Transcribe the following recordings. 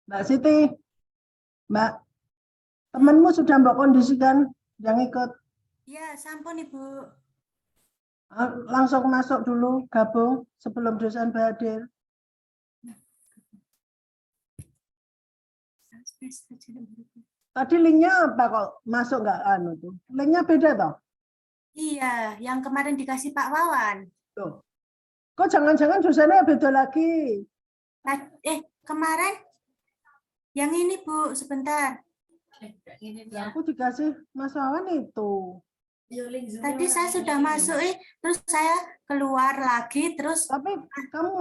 Mbak Siti, Mbak, temanmu sudah Mbak kondisikan yang ikut. Ya, sampun Ibu. Langsung masuk dulu, gabung sebelum dosen hadir. Tadi linknya apa kok masuk nggak anu tuh? Linknya beda toh? Iya, yang kemarin dikasih Pak Wawan. Tuh. Kok jangan-jangan dosennya beda lagi? Kemarin yang ini Bu, sebentar. Aku dikasih Mas Wawan itu. Tadi saya sudah masuk, terus saya keluar lagi, terus Tapi kamu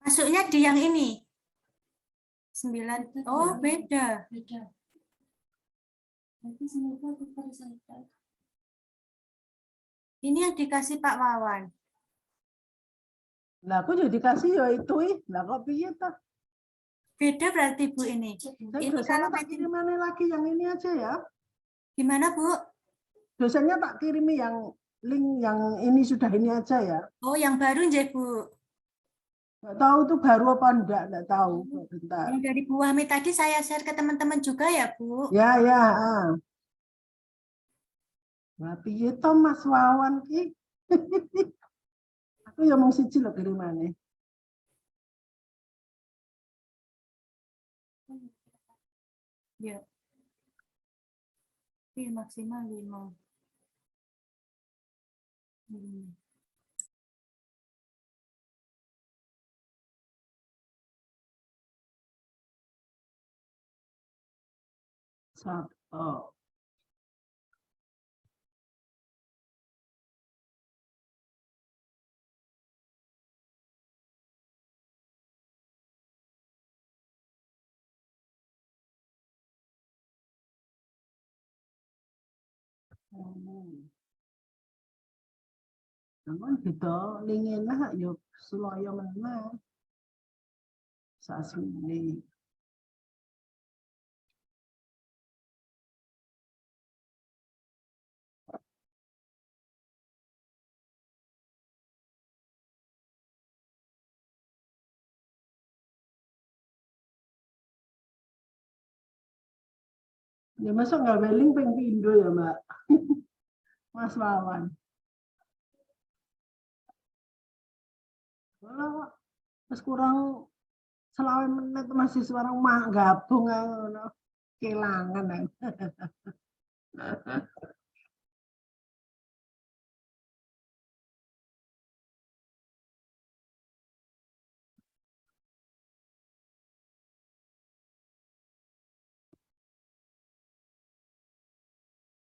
masuknya di yang ini. 9. Oh, beda. Ini yang dikasih Pak Wawan. Nah, aku juga dikasih ya itu lah kok piye toh? Beda berarti Bu ini. Ini Ini dosennya kalau tak kirimane lagi yang ini aja ya. gimana Bu? Dosennya tak kirimi yang link yang ini sudah ini aja ya. Oh, yang baru nggih Bu. Nggak tahu tuh baru apa enggak tahu. Bentar. Yang dari Bu Wahmi tadi saya share ke teman-teman juga ya Bu. Ya ya. Nah, piye toh Mas Wawan ki? Aku ya mau siji lho kirimane. Ya. Maksimal 5. Oh. Namun gitu, lingin lah yuk Suloyo menang. Sasmini. Ya masa nggak weling peng pindo ya Mbak? Mas Wawan. Kalau terus kurang selawe menit masih suara mak gabung ngono. Kelangan.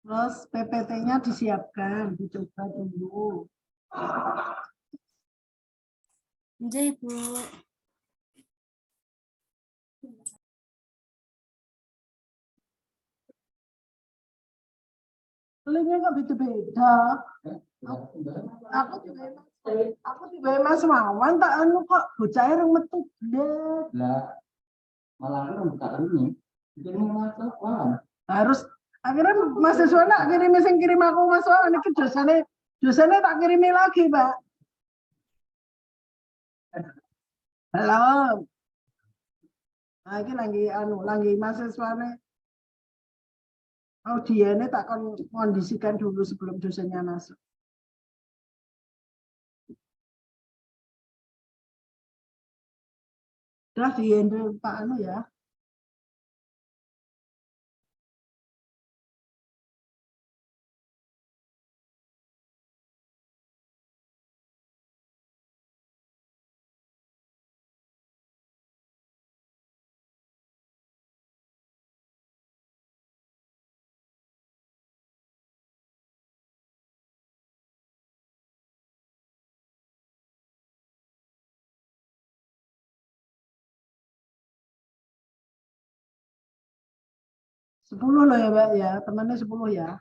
Terus PPT-nya disiapkan, dicoba dulu. Nggih Ibu. Linknya kok beda-beda. Aku juga Mas Wawan tak anu kok bocah yang metu blek. Lah malah kan buka ini. Ini masuk Harus akhirnya mahasiswa nak kirim aku Mas Wawan iki dosennya tak kirimi lagi, Pak. Halo. Nah, ini lagi mahasiswane audiennya tak kondisikan dulu sebelum dosennya masuk. Udah di Pak anu ya. Sepuluh loh ya, Mbak ya. Temannya 10 ya.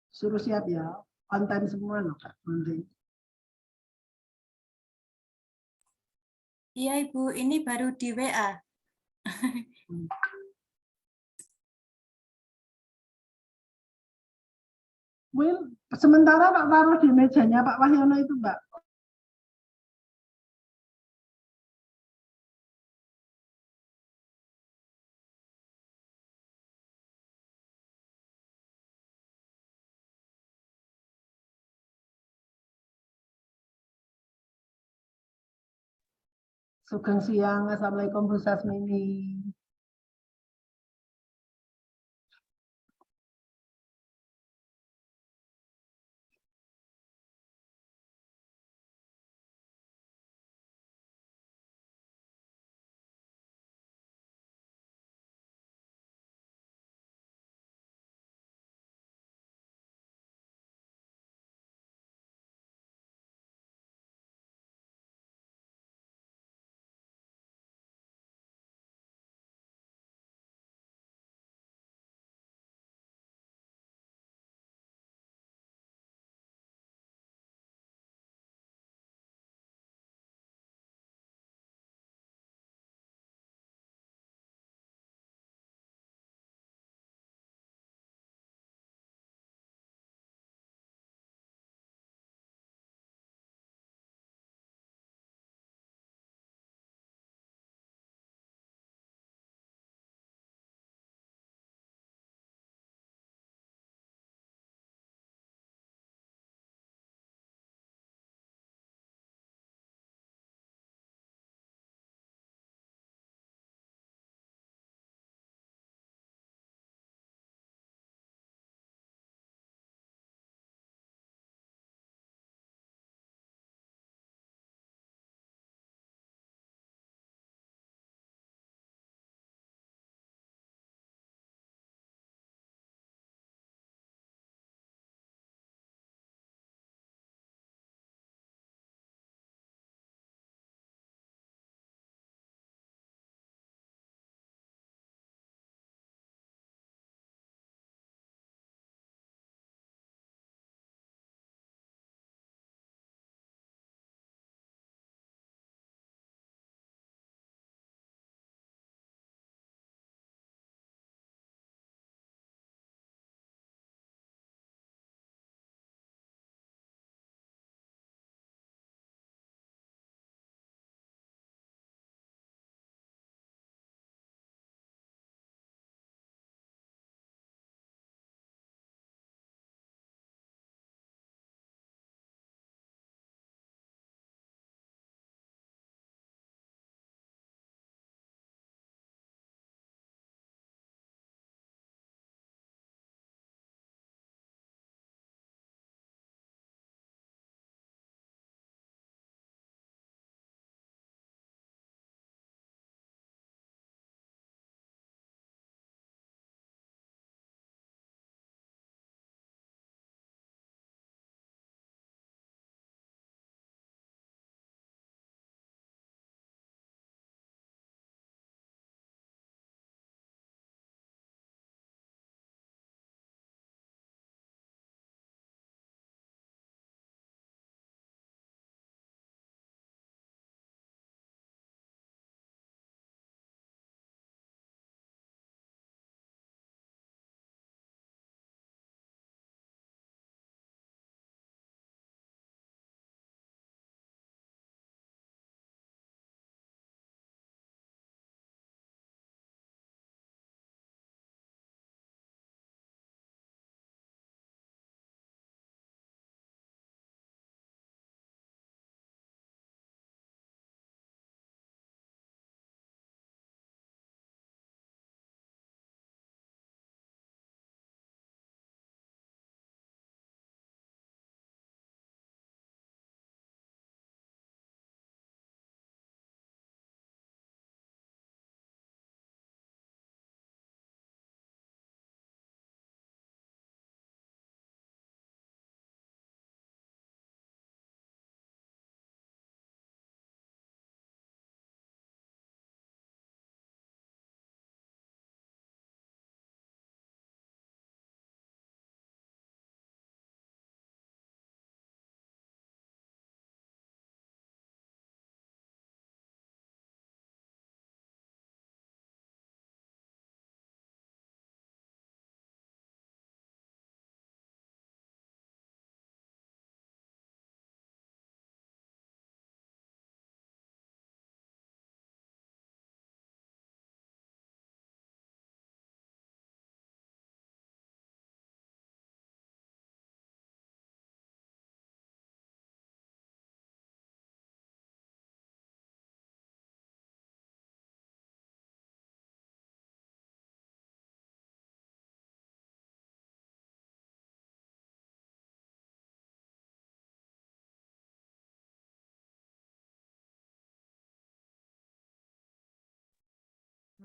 Suruh siap ya. Konten semua loh, Kak. Penting. Iya Ibu, ini baru di WA. Will, sementara Pak taruh di mejanya Pak Wahyono itu, Mbak. Sugeng siang. Assalamualaikum Bu Sasmini.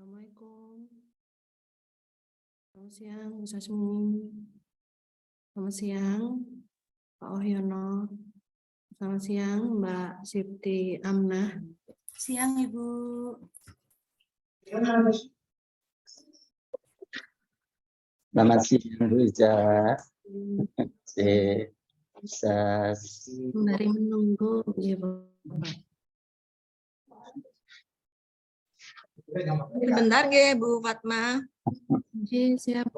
Assalamualaikum. Selamat siang, Bu Sasmi. Selamat siang, Pak Wahyono. Selamat siang, Mbak Siti Amnah. Siang Ibu. Selamat siang Bu Ica. Bisa Sembari menunggu, ya Bapak. Sebentar ya Bu Fatma. Oke, siap.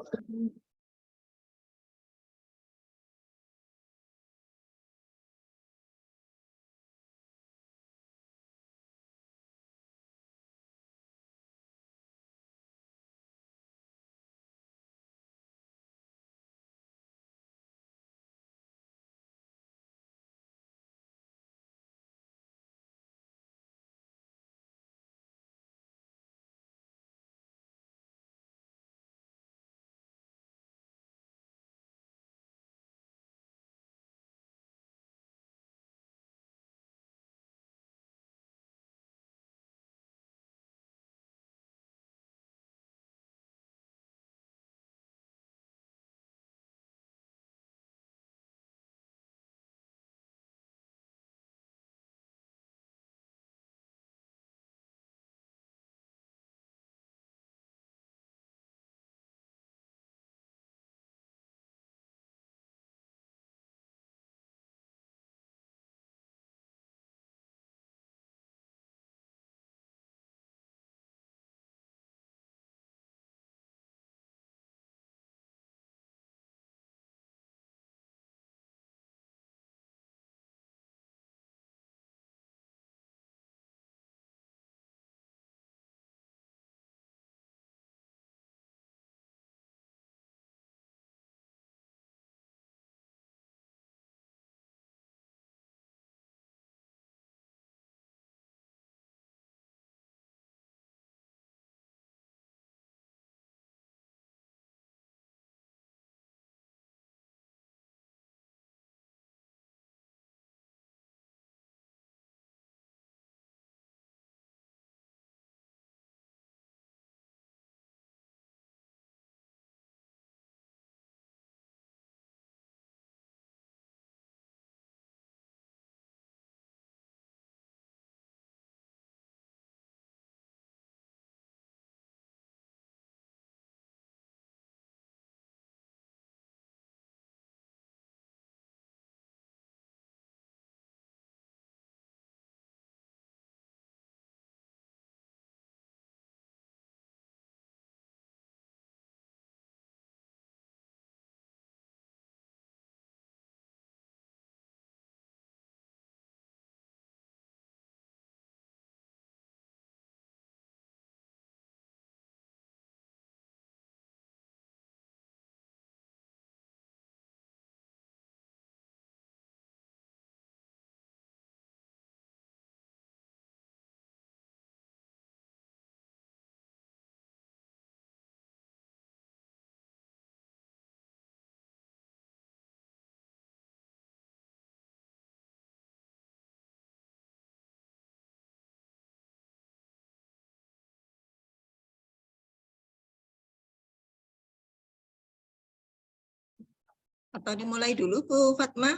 Atau dimulai dulu Bu Fatma?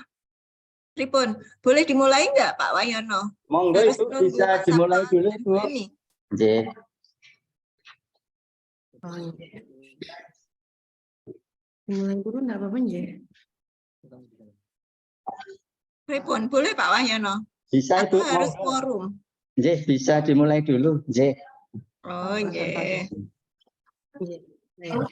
Pripun, boleh dimulai enggak Pak Wahyono? monggo Harus Ibu nunggu bisa Pak dimulai Sabto dulu dan Bu. Bu Eni. Nggih. Oh, iya. Mulai dulu enggak apa-apa, nggih. Pripun, boleh Pak Wahyono? Bisa Atau Ibu, harus monggo. quorum? Nggih, bisa dimulai dulu. Nggih. Oh, nggih. Iya. Baik.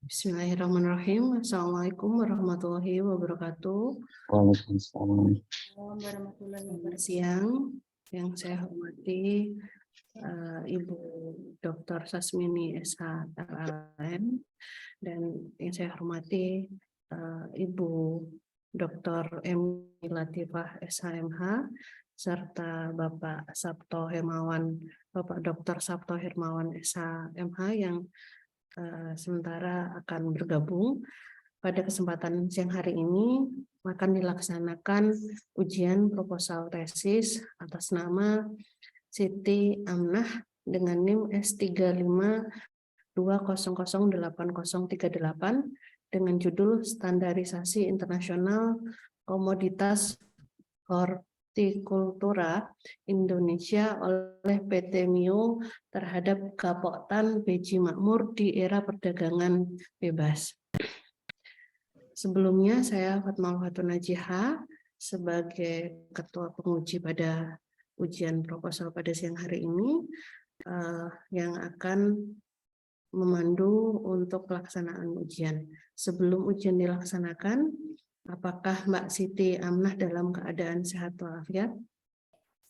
Bismillahirrahmanirrahim. Assalamualaikum warahmatullahi wabarakatuh. Waalaikumsalam. Selamat siang, yang saya hormati Ibu Dr. Sasmini SH LLM, dan yang saya hormati Ibu Dr. M. Latifah SHMH, serta Bapak Sabto Hermawan, Bapak Dr. Sabto Hermawan SHMH yang sementara akan bergabung. Pada kesempatan siang hari ini akan dilaksanakan ujian proposal tesis atas nama Siti Amnah dengan NIM S35200808 dengan judul Standarisasi Internasional Komoditas Hortikultura Indonesia oleh PT Mio terhadap Gapoktan Beji Makmur di era perdagangan bebas. Sebelumnya saya Fatma Al-Fatun Najihah sebagai Ketua Penguji pada ujian proposal pada siang hari ini yang akan memandu untuk pelaksanaan ujian. Sebelum ujian dilaksanakan, apakah Mbak Siti Amnah dalam keadaan sehat walafiat?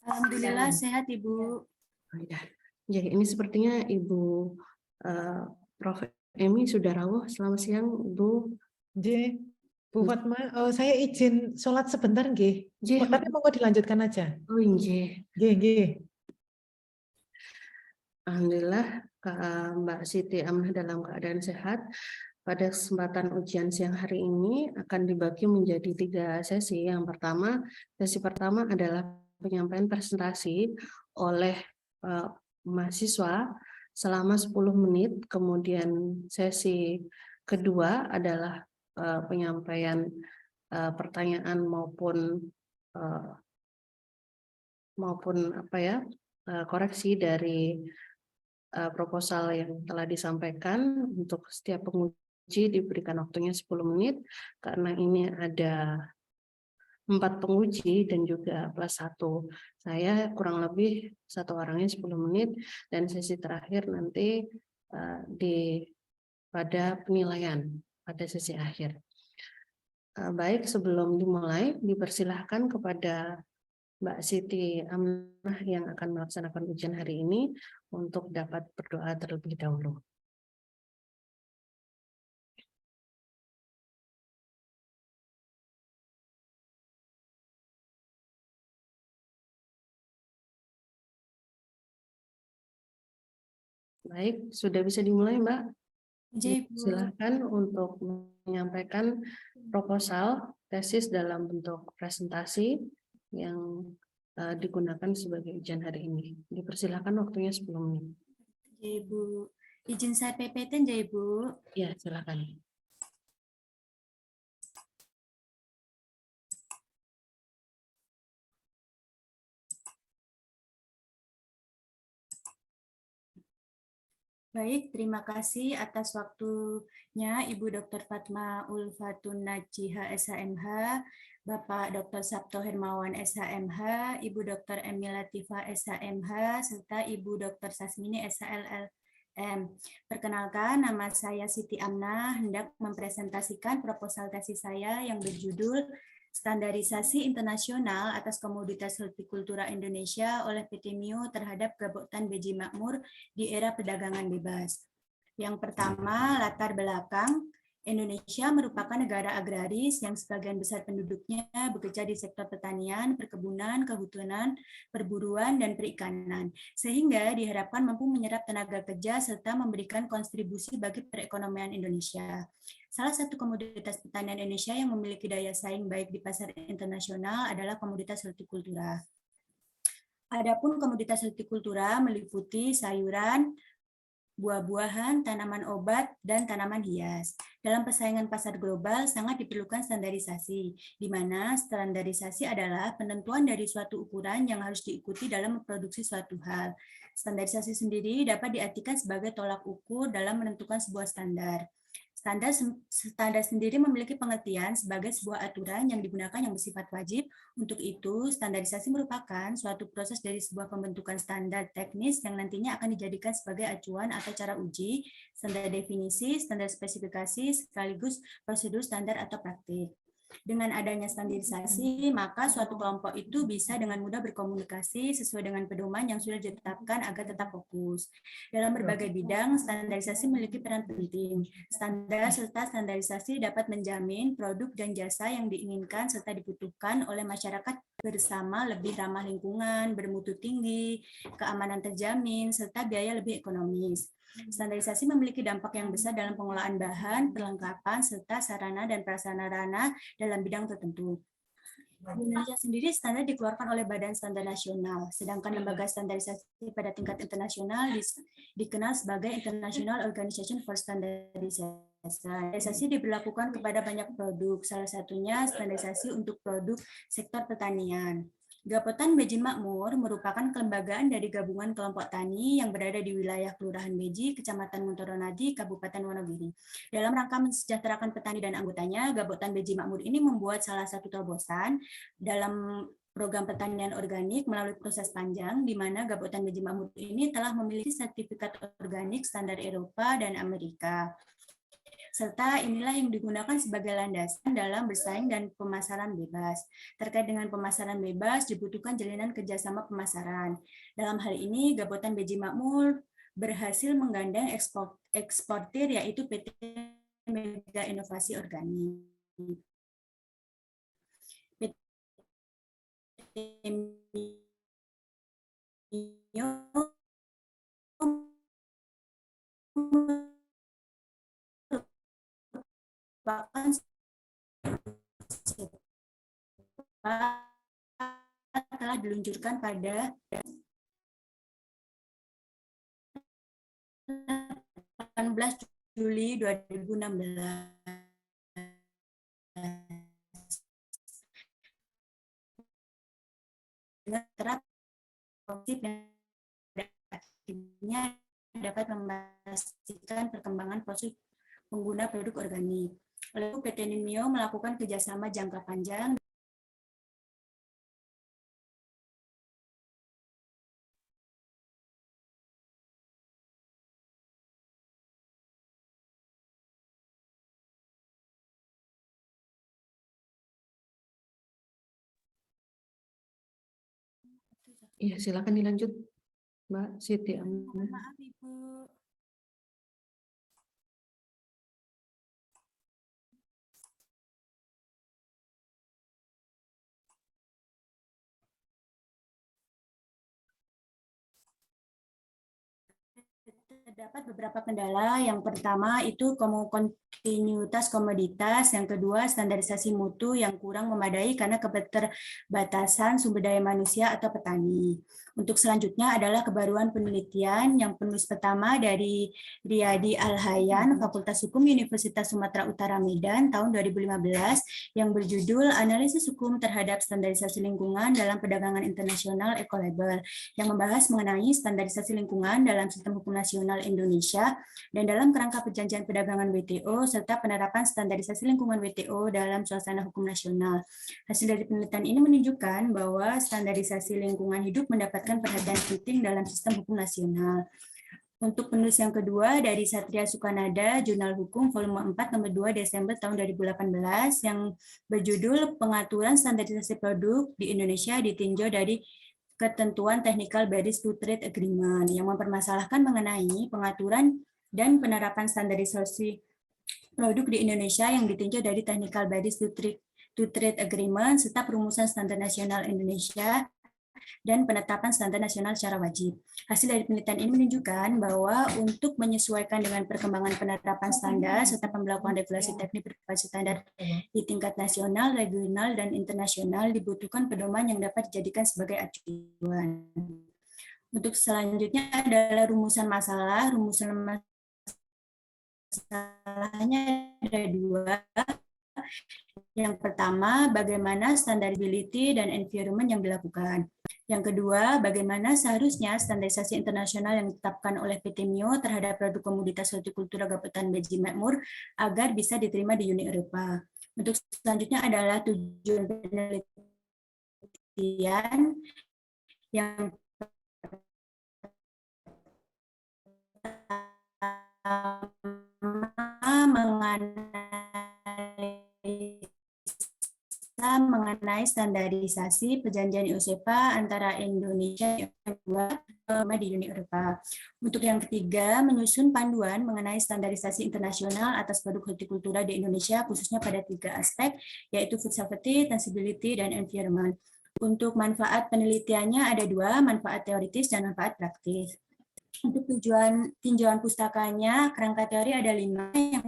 Alhamdulillah sehat Ibu. Oh, ya, ini sepertinya Ibu Prof. Emi sudah rawuh. Selamat siang, Ibu. Bu Fatma, saya izin sholat sebentar, nggih. Tapi mau dilanjutkan aja. Oh, nggih. Nggih. Alhamdulillah, Mbak Siti Amnah dalam keadaan sehat. Pada kesempatan ujian siang hari ini akan dibagi menjadi 3 sesi. Sesi pertama adalah penyampaian presentasi oleh mahasiswa selama 10 menit. Kemudian sesi kedua adalah penyampaian pertanyaan maupun koreksi dari proposal yang telah disampaikan. Untuk setiap penguji diberikan waktunya 10 menit karena ini ada 4 penguji dan juga plus 1. Saya kurang lebih 1 orangnya 10 menit dan sesi terakhir nanti pada penilaian pada sesi akhir. Baik, sebelum dimulai dipersilahkan kepada Mbak Siti Amnah yang akan melaksanakan ujian hari ini untuk dapat berdoa terlebih dahulu. Baik, sudah bisa dimulai, Mbak. Silakan untuk menyampaikan proposal tesis dalam bentuk presentasi yang digunakan sebagai ujian hari ini. Dipersilakan waktunya 10 menit. Ibu, izin saya PPT ya Ibu. Ya, silakan. Baik, terima kasih atas waktunya Ibu Dr. Fatma Al-Fatun Najihah SHMH, Bapak Dr. Sabto Hermawan SHMH, Ibu Dr. Emi Latifah SHMH, serta Ibu Dr. Sasmini SHLLM. Perkenalkan, nama saya Siti Amnah, hendak mempresentasikan proposal tesis saya yang berjudul Standarisasi Internasional atas Komoditas Hortikultura Indonesia oleh PT Mio terhadap Gapoktan Beji Makmur di era perdagangan bebas. Yang pertama, latar belakang. Indonesia merupakan negara agraris yang sebagian besar penduduknya bekerja di sektor pertanian, perkebunan, kehutanan, perburuan, dan perikanan, sehingga diharapkan mampu menyerap tenaga kerja serta memberikan kontribusi bagi perekonomian Indonesia. Salah satu komoditas pertanian Indonesia yang memiliki daya saing baik di pasar internasional adalah komoditas hortikultura. Adapun komoditas hortikultura meliputi sayuran, buah-buahan, tanaman obat, dan tanaman hias. Dalam persaingan pasar global sangat diperlukan standarisasi, di mana standarisasi adalah penentuan dari suatu ukuran yang harus diikuti dalam memproduksi suatu hal. Standarisasi sendiri dapat diartikan sebagai tolak ukur dalam menentukan sebuah standar. Standar sendiri memiliki pengertian sebagai sebuah aturan yang digunakan yang bersifat wajib. Untuk itu, standarisasi merupakan suatu proses dari sebuah pembentukan standar teknis yang nantinya akan dijadikan sebagai acuan atau cara uji, standar definisi, standar spesifikasi, sekaligus prosedur standar atau praktik. Dengan adanya standarisasi, maka suatu kelompok itu bisa dengan mudah berkomunikasi sesuai dengan pedoman yang sudah ditetapkan agar tetap fokus. Dalam berbagai bidang, standarisasi memiliki peran penting. Standar serta standarisasi dapat menjamin produk dan jasa yang diinginkan serta dibutuhkan oleh masyarakat bersama lebih ramah lingkungan, bermutu tinggi, keamanan terjamin, serta biaya lebih ekonomis. Standarisasi memiliki dampak yang besar dalam pengelolaan bahan, perlengkapan, serta sarana dan prasarana dalam bidang tertentu. Di Indonesia sendiri standar dikeluarkan oleh Badan Standar Nasional, sedangkan lembaga standarisasi pada tingkat internasional dikenal sebagai International Organization for Standardization. Standarisasi diberlakukan kepada banyak produk, salah satunya standarisasi untuk produk sektor pertanian. Gapotan Beji Makmur merupakan kelembagaan dari gabungan kelompok tani yang berada di wilayah Kelurahan Beji, Kecamatan Montoronadi, Kabupaten Wonogiri. Dalam rangka mensejahterakan petani dan anggotanya, Gapotan Beji Makmur ini membuat salah satu terobosan dalam program pertanian organik melalui proses panjang, di mana Gapotan Beji Makmur ini telah memiliki sertifikat organik standar Eropa dan Amerika. Serta inilah yang digunakan sebagai landasan dalam bersaing dan pemasaran bebas. Terkait dengan pemasaran bebas, dibutuhkan jalinan kerjasama pemasaran. Dalam hal ini, Gapotan Beji Makmur berhasil menggandeng eksportir, yaitu PT Mega Inovasi Organik. PT Mio telah diluncurkan pada 18 Juli 2016. Dengan terap akhirnya dapat memastikan perkembangan proses pengguna produk organik. Lalu PT Mio melakukan kerjasama jangka panjang . Iya, silakan dilanjut, Mbak Siti. Maaf, Ibu. Terdapat beberapa kendala. Yang pertama itu kontinuitas komoditas, yang kedua standarisasi mutu yang kurang memadai karena keterbatasan sumber daya manusia atau petani. Untuk selanjutnya adalah kebaruan penelitian. Yang penulis pertama dari Riyadi Al-Hayyan, Fakultas Hukum Universitas Sumatera Utara Medan tahun 2015 yang berjudul Analisis Hukum Terhadap Standarisasi Lingkungan dalam Perdagangan Internasional Ecolabel, yang membahas mengenai standarisasi lingkungan dalam sistem hukum nasional Indonesia dan dalam kerangka perjanjian perdagangan WTO serta penerapan standarisasi lingkungan WTO dalam suasana hukum nasional. Hasil dari penelitian ini menunjukkan bahwa standarisasi lingkungan hidup mendapatkan perhatian penting dalam sistem hukum nasional. Untuk penulis yang kedua dari Satria Sukanada, Jurnal Hukum Volume 4 nomor 2 Desember tahun 2018 yang berjudul Pengaturan Standarisasi Produk di Indonesia ditinjau dari ketentuan Technical Barriers to Trade Agreement yang mempermasalahkan mengenai pengaturan dan penerapan standarisasi produk di Indonesia yang ditinjau dari Technical Barriers to Trade Agreement serta perumusan standar nasional Indonesia dan penetapan standar nasional secara wajib. Hasil dari penelitian ini menunjukkan bahwa untuk menyesuaikan dengan perkembangan penerapan standar serta pembelakuan regulasi teknik berbasis standar di tingkat nasional, regional, dan internasional dibutuhkan pedoman yang dapat dijadikan sebagai acuan. Untuk selanjutnya adalah rumusan masalah. Rumusan masalahnya ada dua. Yang pertama, bagaimana standardability dan environment yang dilakukan. Yang kedua, bagaimana seharusnya standarisasi internasional yang ditetapkan oleh PT Mio terhadap produk komoditas hortikultura Gapotan Beji Makmur agar bisa diterima di Uni Eropa. Untuk selanjutnya adalah tujuan penelitian yang mengenai standarisasi perjanjian USEPA antara Indonesia yang kedua di Uni Eropa. Untuk yang ketiga, menyusun panduan mengenai standarisasi internasional atas produk hortikultura di Indonesia, khususnya pada 3 aspek, yaitu food safety, traceability, dan environment. Untuk manfaat penelitiannya ada 2, manfaat teoritis dan manfaat praktis. Untuk tujuan tinjauan pustakanya, kerangka teori ada 5. Yang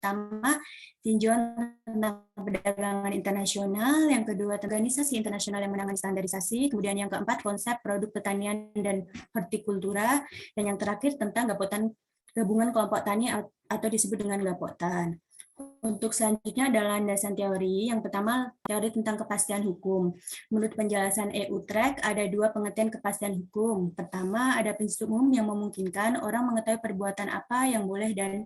pertama, tinjauan tentang perdagangan internasional, yang kedua, organisasi internasional yang menangani standarisasi, kemudian yang keempat, konsep produk pertanian dan hortikultura, dan yang terakhir tentang gabungan kelompok tani atau disebut dengan Gapoktan. Untuk selanjutnya adalah landasan teori. Yang pertama, teori tentang kepastian hukum. Menurut penjelasan E-Utrecht, ada dua pengertian kepastian hukum. Pertama, ada prinsip umum yang memungkinkan orang mengetahui perbuatan apa yang boleh dan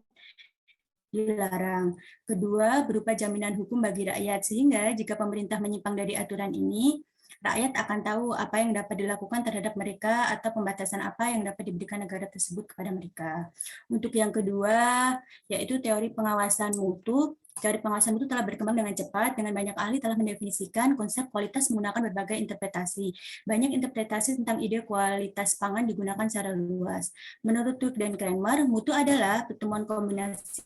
dilarang. Kedua, berupa jaminan hukum bagi rakyat, sehingga jika pemerintah menyimpang dari aturan ini, rakyat akan tahu apa yang dapat dilakukan terhadap mereka atau pembatasan apa yang dapat diberikan negara tersebut kepada mereka. Untuk yang kedua, yaitu teori pengawasan mutu. Teori pengawasan mutu telah berkembang dengan cepat, dengan banyak ahli telah mendefinisikan konsep kualitas menggunakan berbagai interpretasi. Banyak interpretasi tentang ide kualitas pangan digunakan secara luas. Menurut Turk dan Kramer, mutu adalah pertemuan kombinasi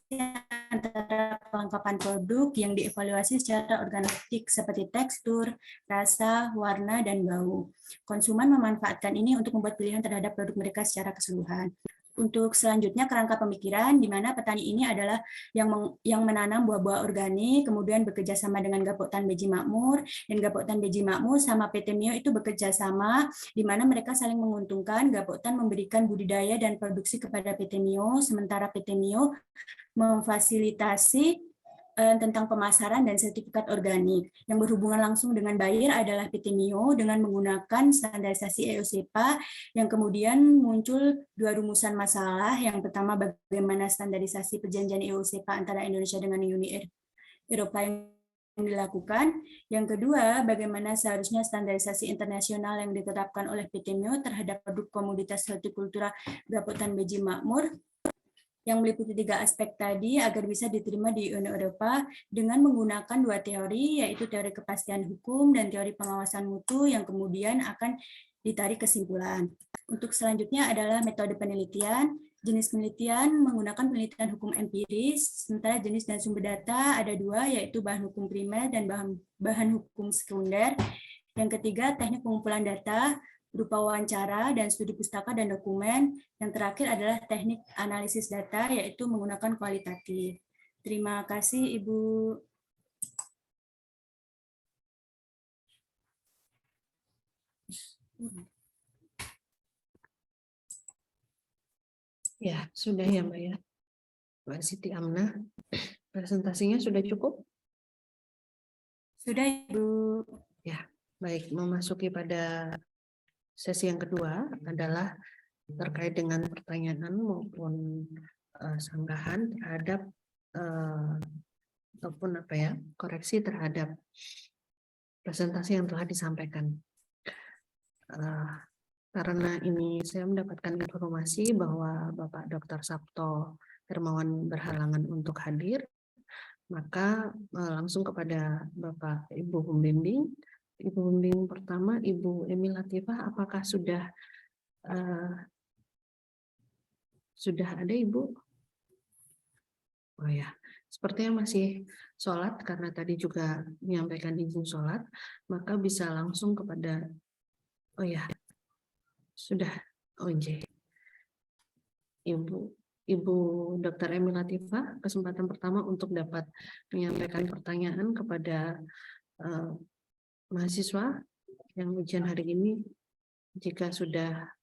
antara kelengkapan produk yang dievaluasi secara organoleptik seperti tekstur, rasa, warna, dan bau. Konsumen memanfaatkan ini untuk membuat pilihan terhadap produk mereka secara keseluruhan. Untuk selanjutnya, kerangka pemikiran, di mana petani ini adalah yang menanam buah-buah organik, kemudian bekerja sama dengan Gapoktan Beji Makmur, dan Gapoktan Beji Makmur sama PT Mio itu bekerja sama, di mana mereka saling menguntungkan. Gapoktan memberikan budidaya dan produksi kepada PT Mio, sementara PT Mio memfasilitasi tentang pemasaran dan sertifikat organik. Yang berhubungan langsung dengan buyer adalah PT Mio dengan menggunakan standarisasi EUCEPA, yang kemudian muncul dua rumusan masalah. Yang pertama, bagaimana standarisasi perjanjian EUCEPA antara Indonesia dengan Uni Eropa yang dilakukan. Yang kedua, bagaimana seharusnya standarisasi internasional yang ditetapkan oleh PT Mio terhadap produk komoditas hortikultura Gapoktan Beji Makmur, yang meliputi tiga aspek tadi agar bisa diterima di Uni Eropa dengan menggunakan dua teori, yaitu teori kepastian hukum dan teori pengawasan mutu, yang kemudian akan ditarik kesimpulan. Untuk selanjutnya adalah metode penelitian. Jenis penelitian menggunakan penelitian hukum empiris, sementara jenis dan sumber data ada dua, yaitu bahan hukum primer dan bahan hukum sekunder. Yang ketiga, teknik pengumpulan data berupa wawancara dan studi pustaka dan dokumen. Yang terakhir adalah teknik analisis data, yaitu menggunakan kualitatif. Terima kasih, Ibu. Ya, sudah ya Mbak ya. Mbak Siti Amnah, presentasinya sudah cukup? Sudah, Ibu. Ya, baik. Memasuki pada sesi yang kedua adalah terkait dengan pertanyaan maupun sanggahan terhadap ataupun koreksi terhadap presentasi yang telah disampaikan. Karena ini saya mendapatkan informasi bahwa Bapak Dr. Sabto Hermawan berhalangan untuk hadir, maka langsung kepada Bapak Ibu Pembimbing. Ibu Pembimbing pertama, Ibu Emi Latifah, apakah sudah ada Ibu? Oh ya, sepertinya masih sholat karena tadi juga menyampaikan izin sholat, maka bisa langsung kepada, oh ya, sudah, OJ. Ibu Dr. Emi Latifah, kesempatan pertama untuk dapat menyampaikan pertanyaan kepada mahasiswa yang ujian hari ini. Jika sudah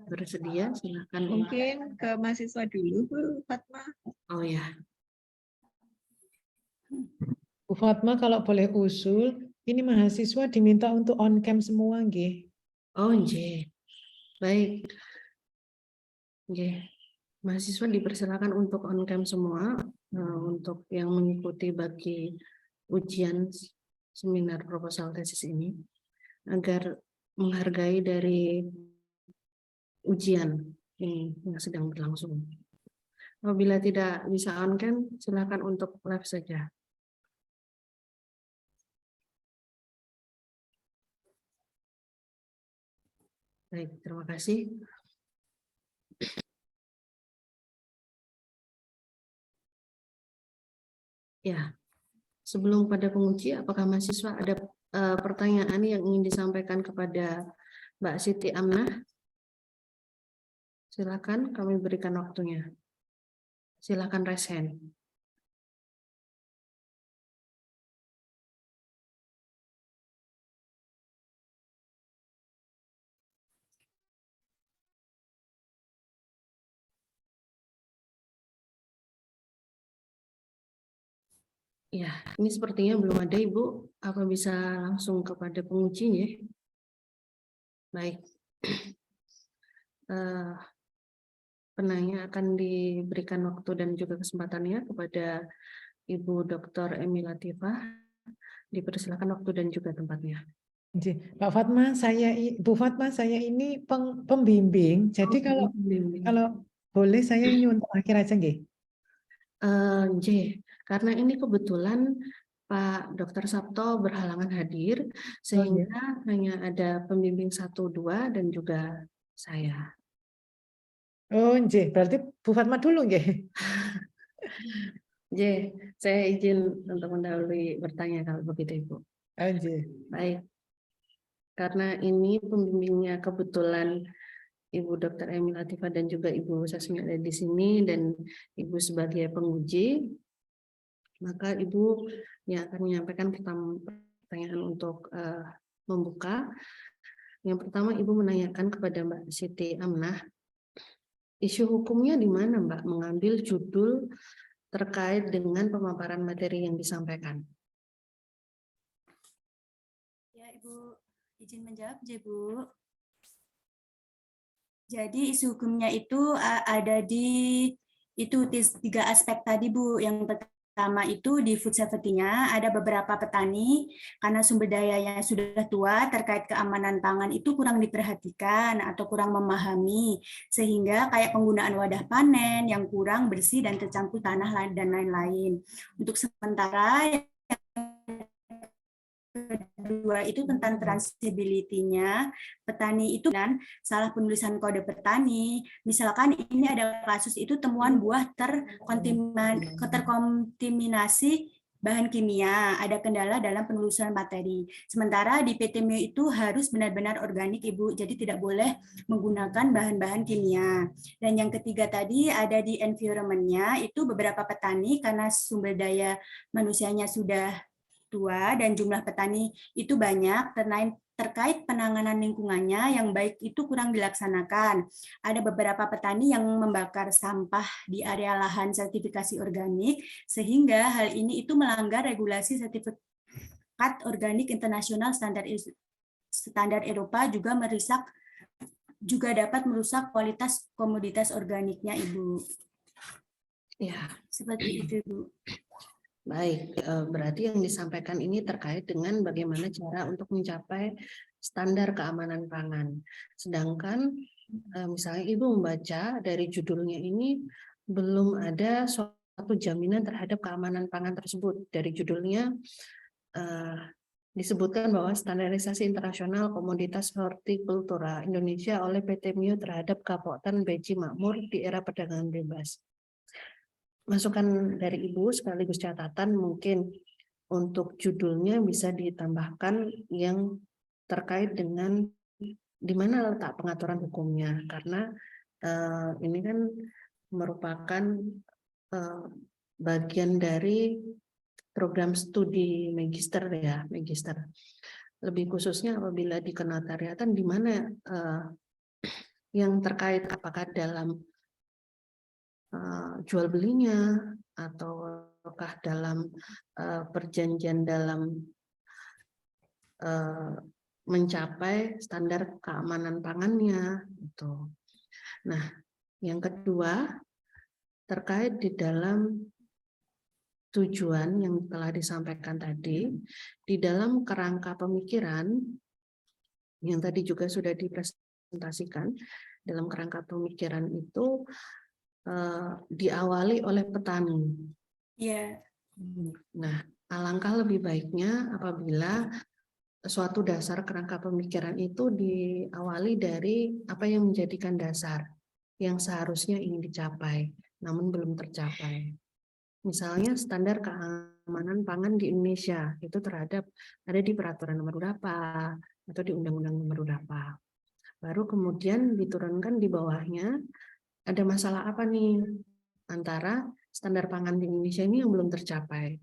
bersedia, silakan. Mungkin ke mahasiswa dulu, Bu Fatma. Oh ya. Bu Fatma, kalau boleh usul, ini mahasiswa diminta untuk on cam semua, nggih. Oh, nggih. Baik. Nggih. Mahasiswa dipersilakan untuk on cam semua untuk yang mengikuti bagi ujian seminar proposal tesis ini agar menghargai dari ujian yang sedang berlangsung. Apabila tidak bisa on cam, silakan untuk live saja. Baik, terima kasih. Ya, sebelum pada penguji, apakah mahasiswa ada pertanyaan yang ingin disampaikan kepada Mbak Siti Amnah? Silakan, kami berikan waktunya. Silakan raise hand. Ya, ini sepertinya belum ada, Ibu. Apa bisa langsung kepada pengujinya? Baik. Penanya akan diberikan waktu dan juga kesempatannya kepada Ibu Dr. Emi Latifah. Dipersilakan waktu dan juga tempatnya. Nggih. Mbak Fatma, Bu Fatma, saya ini pembimbing. Jadi kalau boleh saya nyun terakhir aja nggih. J, karena ini kebetulan Pak Dr. Sabto berhalangan hadir, sehingga hanya ada pembimbing 1, 2, dan juga saya. Oh, nggih. Berarti Bu Fatma dulu nggih. J, saya izin untuk mendahului bertanya kalau begitu, Ibu. Oh, nggih. Baik. Karena ini pembimbingnya kebetulan Ibu Dr. Emi Latifah dan juga Ibu Sasmi ada di sini dan Ibu sebagai penguji, maka Ibu yang akan menyampaikan pertanyaan untuk membuka. Yang pertama, Ibu menanyakan kepada Mbak Siti Amnah, isu hukumnya di mana Mbak mengambil judul terkait dengan pemaparan materi yang disampaikan? Ya, Ibu izin menjawab, Bu. Jadi isu hukumnya itu ada di 3 aspek tadi, Bu. Yang pertama itu di food safety-nya ada beberapa petani karena sumber dayanya sudah tua terkait keamanan pangan itu kurang diperhatikan atau kurang memahami, sehingga kayak penggunaan wadah panen yang kurang bersih dan tercampur tanah dan lain-lain. Untuk sementara kedua itu tentang traceability-nya. Petani itu kan salah penulisan kode petani. Misalkan ini ada kasus itu temuan buah terkontaminasi bahan kimia, ada kendala dalam penelusuran materi. Sementara di PT Mio itu harus benar-benar organik, Ibu, jadi tidak boleh menggunakan bahan-bahan kimia. Dan yang ketiga tadi ada di environment-nya, itu beberapa petani karena sumber daya manusianya sudah tua dan jumlah petani itu banyak, terkait penanganan lingkungannya yang baik itu kurang dilaksanakan. Ada beberapa petani yang membakar sampah di area lahan sertifikasi organik, sehingga hal ini itu melanggar regulasi sertifikat organik internasional standar Eropa, juga dapat merusak kualitas komoditas organiknya, Ibu. Ya, seperti itu, Bu. Baik, berarti yang disampaikan ini terkait dengan bagaimana cara untuk mencapai standar keamanan pangan. Sedangkan misalnya Ibu membaca dari judulnya ini belum ada suatu jaminan terhadap keamanan pangan tersebut. Dari judulnya disebutkan bahwa standarisasi internasional komoditas hortikultura Indonesia oleh PT Mio terhadap Kapotan Beji Makmur di era perdagangan bebas. Masukan dari Ibu sekaligus catatan mungkin untuk judulnya bisa ditambahkan yang terkait dengan di mana letak pengaturan hukumnya, karena ini kan merupakan bagian dari program studi magister ya, magister. Lebih khususnya apabila di kenotariatan di mana yang terkait apakah dalam jual belinya ataukah dalam perjanjian dalam mencapai standar keamanan pangannya gitu. Nah, yang kedua terkait di dalam tujuan yang telah disampaikan tadi, di dalam kerangka pemikiran yang tadi juga sudah dipresentasikan, dalam kerangka pemikiran itu diawali oleh petani. Iya. Nah, alangkah lebih baiknya apabila suatu dasar kerangka pemikiran itu diawali dari apa yang menjadikan dasar yang seharusnya ingin dicapai, namun belum tercapai. Misalnya standar keamanan pangan di Indonesia itu terhadap ada di peraturan nomor berapa atau di undang-undang nomor berapa. Baru kemudian diturunkan di bawahnya ada masalah apa nih antara standar pangan di Indonesia ini yang belum tercapai.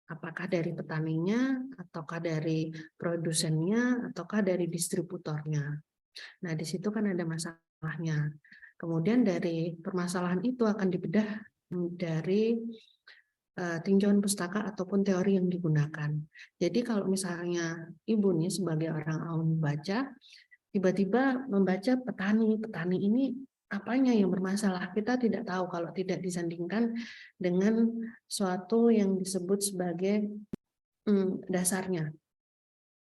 Apakah dari petaninya, ataukah dari produsennya, ataukah dari distributornya. Nah, di situ kan ada masalahnya. Kemudian dari permasalahan itu akan dibedah dari tinjauan pustaka ataupun teori yang digunakan. Jadi kalau misalnya ibu nih sebagai orang awam membaca, tiba-tiba membaca petani ini apanya yang bermasalah, kita tidak tahu kalau tidak disandingkan dengan suatu yang disebut sebagai dasarnya.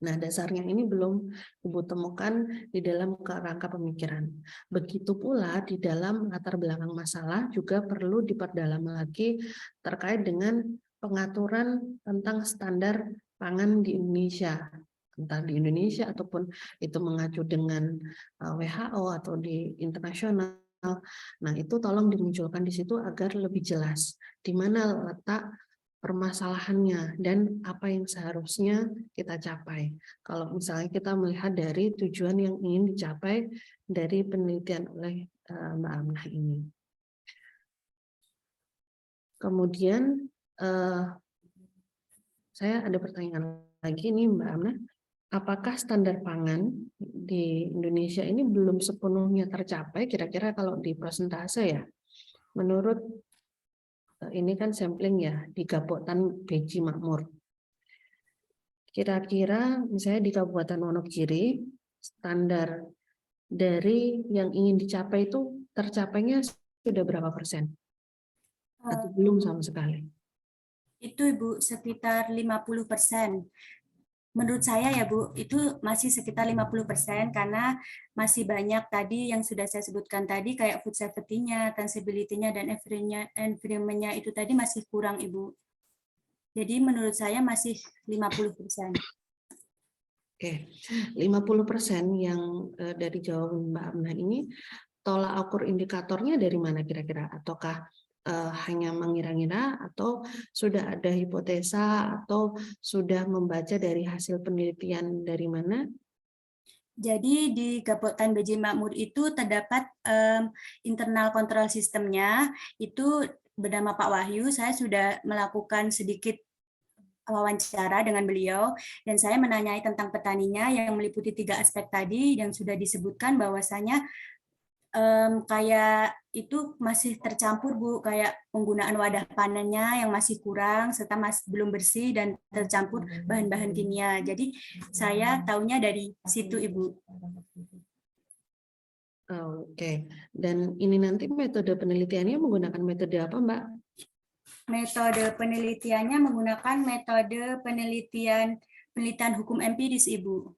Nah, dasarnya ini belum Ibu temukan di dalam kerangka pemikiran. Begitu pula di dalam latar belakang masalah juga perlu diperdalam lagi terkait dengan pengaturan tentang standar pangan di Indonesia. Entah di Indonesia ataupun itu mengacu dengan WHO atau di internasional. Nah, itu tolong dimunculkan di situ agar lebih jelas di mana letak permasalahannya dan apa yang seharusnya kita capai. Kalau misalnya kita melihat dari tujuan yang ingin dicapai dari penelitian oleh Mbak Amnah ini. Kemudian saya ada pertanyaan lagi nih Mbak Amnah, apakah standar pangan di Indonesia ini belum sepenuhnya tercapai kira-kira kalau di persentase ya? Menurut ini kan sampling ya di Kabupaten Beji Makmur. Kira-kira misalnya di Kabupaten Wonogiri standar dari yang ingin dicapai itu tercapainya sudah berapa persen? Atau belum sama sekali? Itu Ibu sekitar 50%. Menurut saya ya Bu, itu masih sekitar 50% karena masih banyak tadi yang sudah saya sebutkan tadi kayak food safety-nya, traceability-nya, dan environment-nya itu tadi masih kurang Ibu. Jadi menurut saya masih 50%. Oke, 50% yang dari jawaban Mbak Amnah ini tolak ukur indikatornya dari mana kira-kira? Ataukah hanya mengira-ngira atau sudah ada hipotesa atau sudah membaca dari hasil penelitian dari mana? Jadi di Kabupaten Beji Makmur itu terdapat internal control sistemnya, itu bernama Pak Wahyu. Saya sudah melakukan sedikit wawancara dengan beliau dan saya menanyai tentang petaninya yang meliputi 3 aspek tadi yang sudah disebutkan bahwasanya kayak itu masih tercampur Bu, kayak penggunaan wadah panennya yang masih kurang serta masih belum bersih dan tercampur bahan-bahan kimia. Jadi saya taunya dari situ Ibu. Oke. Dan ini nanti metode penelitiannya menggunakan metode apa Mbak? Metode penelitiannya menggunakan metode penelitian hukum empiris Ibu.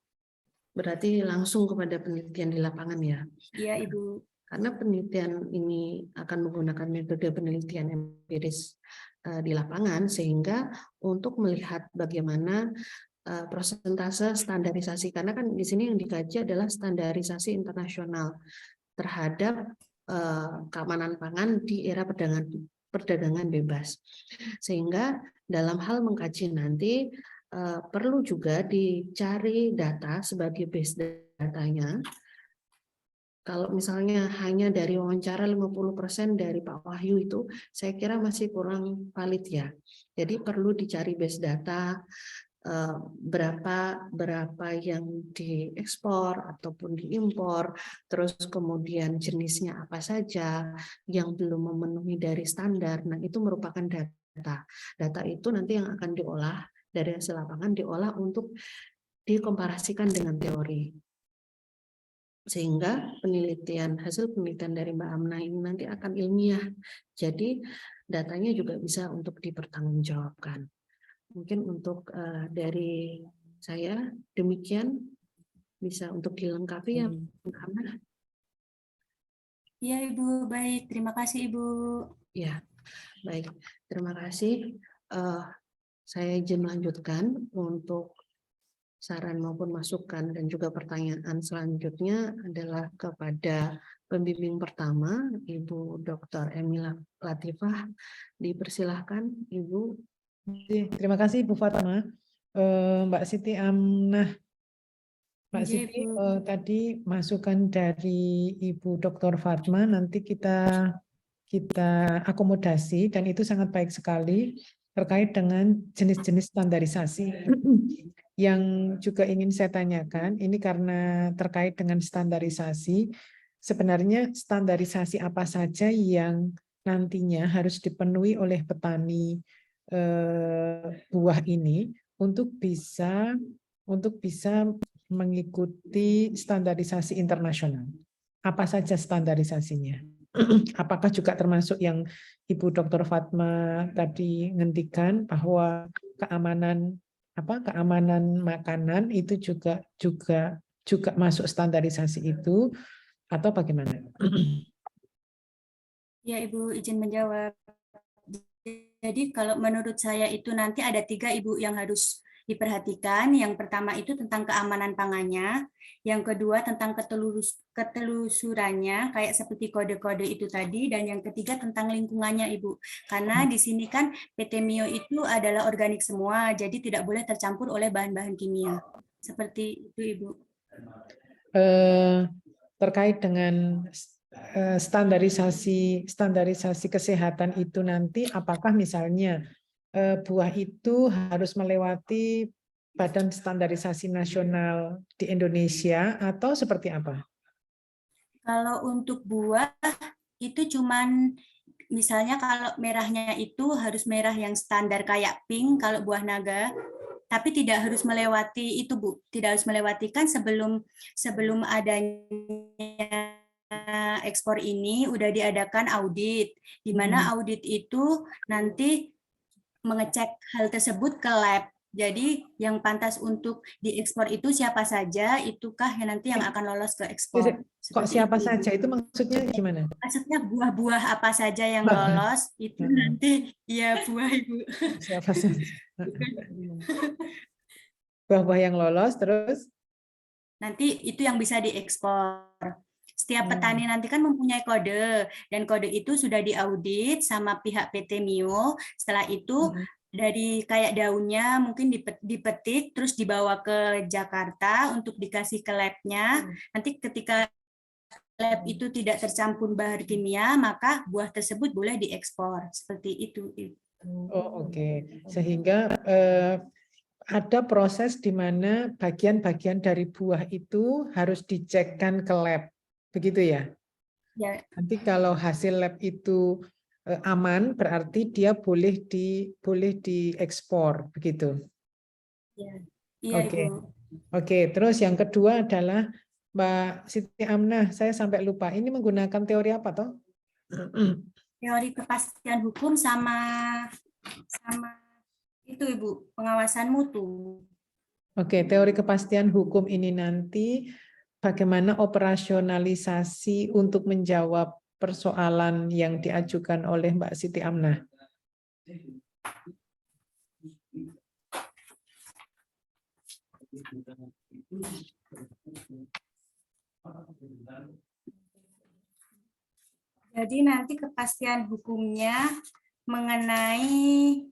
Berarti langsung kepada penelitian di lapangan ya? Iya Ibu. Karena penelitian ini akan menggunakan metode penelitian empiris di lapangan, sehingga untuk melihat bagaimana persentase standarisasi, karena kan di sini yang dikaji adalah standarisasi internasional terhadap keamanan pangan di era perdagangan bebas. Sehingga dalam hal mengkaji nanti perlu juga dicari data sebagai base datanya. Kalau misalnya hanya dari wawancara 50% dari Pak Wahyu itu, saya kira masih kurang valid ya. Jadi perlu dicari base data berapa yang diekspor ataupun diimpor, terus kemudian jenisnya apa saja yang belum memenuhi dari standar. Nah, itu merupakan data. Data itu nanti yang akan diolah dari hasil lapangan, diolah untuk dikomparasikan dengan teori. Sehingga hasil penelitian dari Mbak Amnah ini nanti akan ilmiah. Jadi datanya juga bisa untuk dipertanggungjawabkan. Mungkin untuk dari saya demikian, bisa untuk dilengkapi ya Mbak Amnah. Iya Ibu, baik. Terima kasih Ibu. Ya, baik. Terima kasih. Saya izin melanjutkan untuk saran maupun masukan dan juga pertanyaan selanjutnya adalah kepada pembimbing pertama, Ibu Dr. Emilah Latifah. Dipersilahkan, Ibu. Terima kasih Bu Fatma. Mbak Siti Amnah. Mbak Siti, tadi masukan dari Ibu Dr. Fatma nanti kita kita akomodasi, dan itu sangat baik sekali terkait dengan jenis-jenis standarisasi. Yang juga ingin saya tanyakan, ini karena terkait dengan standarisasi, sebenarnya standarisasi apa saja yang nantinya harus dipenuhi oleh petani buah ini untuk bisa mengikuti standarisasi internasional. Apa saja standarisasinya? Apakah juga termasuk yang Ibu Dr. Fatma tadi ngendikan bahwa keamanan makanan itu juga masuk standarisasi itu, atau bagaimana? Ya, Ibu izin menjawab. Jadi kalau menurut saya itu nanti ada 3 Ibu yang harus diperhatikan. Yang pertama itu tentang keamanan pangannya, yang kedua tentang ketelusurannya, kayak seperti kode-kode itu tadi, dan yang ketiga tentang lingkungannya, Ibu. Karena di sini kan PT Mio itu adalah organik semua, jadi tidak boleh tercampur oleh bahan-bahan kimia. Seperti itu, Ibu. Terkait dengan standarisasi kesehatan itu nanti, apakah misalnya buah itu harus melewati Badan Standarisasi Nasional di Indonesia atau seperti apa? Kalau untuk buah itu cuman misalnya kalau merahnya itu harus merah yang standar kayak pink kalau buah naga, tapi tidak harus melewati itu, Bu. Tidak harus melewati, kan sebelum adanya ekspor ini udah diadakan audit, di mana audit itu nanti mengecek hal tersebut ke lab. Jadi yang pantas untuk diekspor itu siapa saja, itukah yang nanti yang akan lolos ke ekspor. Kok siapa saja itu maksudnya gimana? Maksudnya buah-buah apa saja yang lolos itu nanti ya buah, Ibu. Siapa saja? Buah-buah yang lolos terus nanti itu yang bisa diekspor. Setiap petani nanti kan mempunyai kode, dan kode itu sudah diaudit sama pihak PT Mio. Setelah itu dari kayak daunnya mungkin dipetik terus dibawa ke Jakarta untuk dikasih ke lab-nya. Nanti ketika lab itu tidak tercampur bahan kimia, maka buah tersebut boleh diekspor. Seperti itu. Oh, oke. Sehingga ada proses di mana bagian-bagian dari buah itu harus dicekkan ke lab, begitu ya? Ya. Nanti kalau hasil lab itu aman, berarti dia boleh diekspor, begitu? Ya. Iya, Oke. Ibu. Oke, terus yang kedua adalah Mbak Siti Amnah, saya sampai lupa. Ini menggunakan teori apa toh? Teori kepastian hukum sama itu, Ibu, pengawasan mutu. Oke, teori kepastian hukum ini nanti bagaimana operasionalisasi untuk menjawab persoalan yang diajukan oleh Mbak Siti Amnah. Jadi nanti kepastian hukumnya mengenai